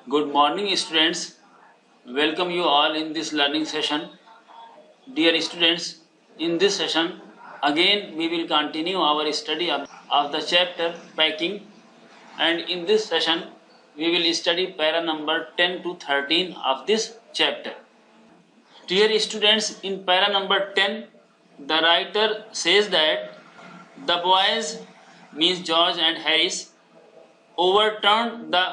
Good morning, students. Welcome you all in this learning session. Dear students, in this session, again we will continue our study of the chapter packing, and in this session, we will study para number 10 to 13 of this chapter. Dear students, in para number 10, the writer says that the boys, means George and Harris, overturned the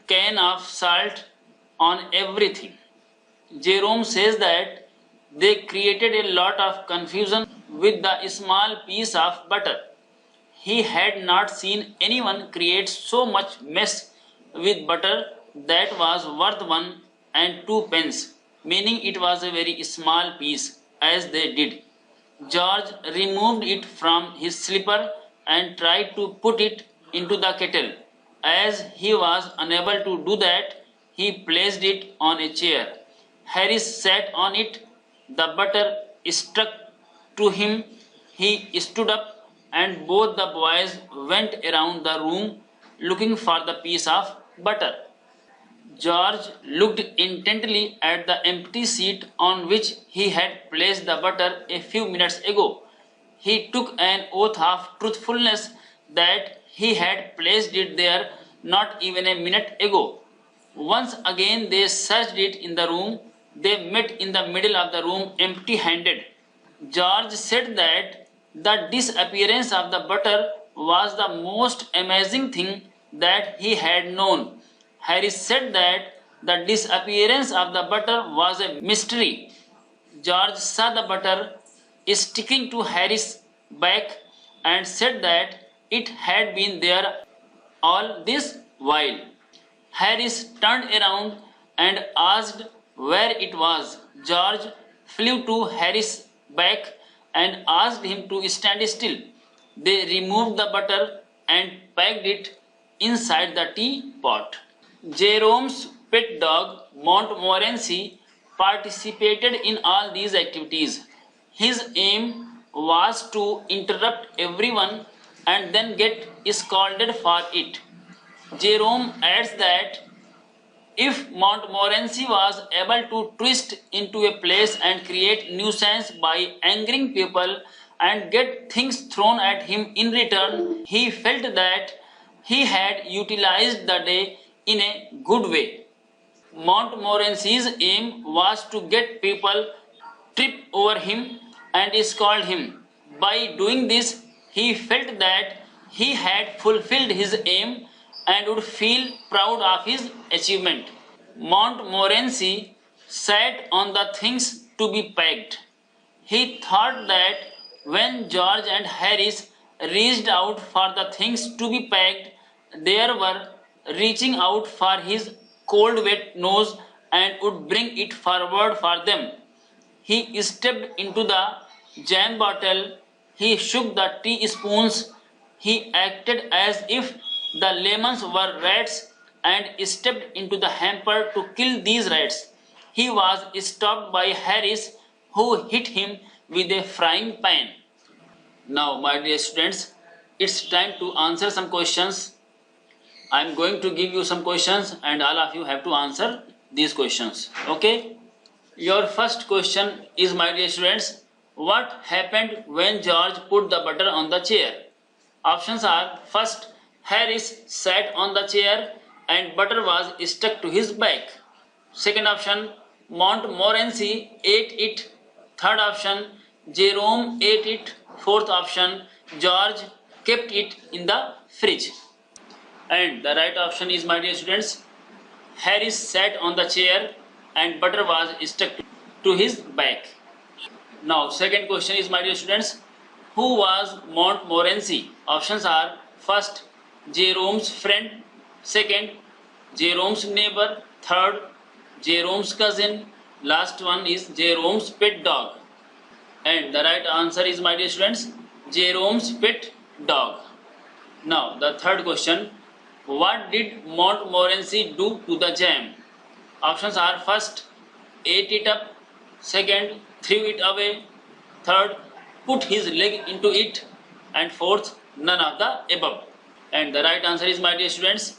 can of salt on everything. Jerome says that they created a lot of confusion with the small piece of butter. He had not seen anyone create so much mess with butter that was worth 1 and 2 pence, meaning it was a very small piece, as they did. George removed it from his slipper and tried to put it into the kettle. As he was unable to do that, he placed it on a chair. Harris sat on it. The butter stuck to him. He stood up, and both the boys went around the room looking for the piece of butter. George looked intently at the empty seat on which he had placed the butter a few minutes ago. He took an oath of truthfulness that he had placed it there not even a minute ago. Once again they searched it in the room. They met in the middle of the room empty-handed. George said that the disappearance of the butter was the most amazing thing that he had known. Harris said that the disappearance of the butter was a mystery. George saw the butter sticking to Harris' back and said that it had been there all this while. Harris turned around and asked where it was. George flew to Harris' back and asked him to stand still. They removed the butter and packed it inside the teapot. Jerome's pet dog, Montmorency, participated in all these activities. His aim was to interrupt everyone and then get scolded for it. Jerome adds that if Montmorency was able to twist into a place and create nuisance by angering people and get things thrown at him in return, he felt that he had utilized the day in a good way. Montmorency's aim was to get people trip over him and scold him. By doing this, he felt that he had fulfilled his aim and would feel proud of his achievement. Montmorency sat on the things to be packed. He thought that when George and Harris reached out for the things to be packed, they were reaching out for his cold wet nose and would bring it forward for them. He stepped into the jam bottle. He shook the teaspoons. He acted as if the lemons were rats and stepped into the hamper to kill these rats. He was stopped by Harris, who hit him with a frying pan. Now, my dear students, it's time to answer some questions. I am going to give you some questions and all of you have to answer these questions. Okay? Your first question is, my dear students, what happened when George put the butter on the chair? Options are: first, Harris sat on the chair and butter was stuck to his back. Second option, Montmorency ate it. Third option, Jerome ate it. Fourth option, George kept it in the fridge. And the right option is, my dear students, Harris sat on the chair and butter was stuck to his back. Now, second question is, my dear students, who was Montmorency? Options are: first, Jerome's friend; second, Jerome's neighbor; third, Jerome's cousin; last one is Jerome's pet dog. And the right answer is, my dear students, Jerome's pet dog. Now, the third question, what did Montmorency do to the jam? Options are: first, ate it up; second, threw it away; third, put his leg into it; and fourth, none of the above. And the right answer is, my dear students,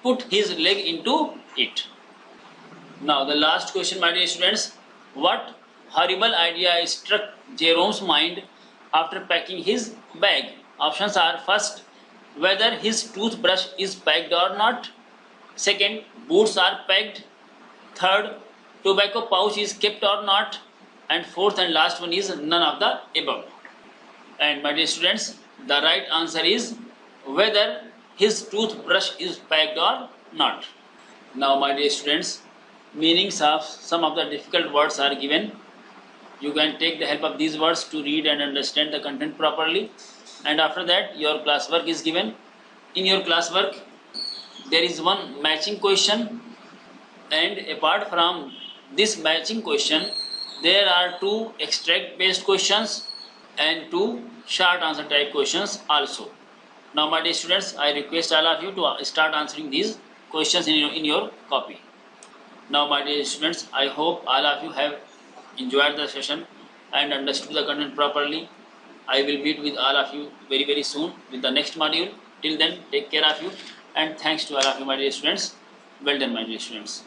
put his leg into it. Now the last question, my dear students. What horrible idea struck Jerome's mind after packing his bag? Options are: first, whether his toothbrush is packed or not. Second, boots are packed. Third, tobacco pouch is kept or not. And fourth and last one is none of the above. And my dear students, the right answer is whether his toothbrush is packed or not. Now my dear students, meanings of some of the difficult words are given. You can take the help of these words to read and understand the content properly. And after that, your classwork is given. In your classwork, there is one matching question, and apart from this matching question, there are two extract based questions and two short answer type questions also. Now my dear students, I request all of you to start answering these questions in your copy. Now my dear students, I hope all of you have enjoyed the session and understood the content properly. I will meet with all of you very soon with the next module. Till then, take care of you, and thanks to all of you, my dear students. Well done, my dear students.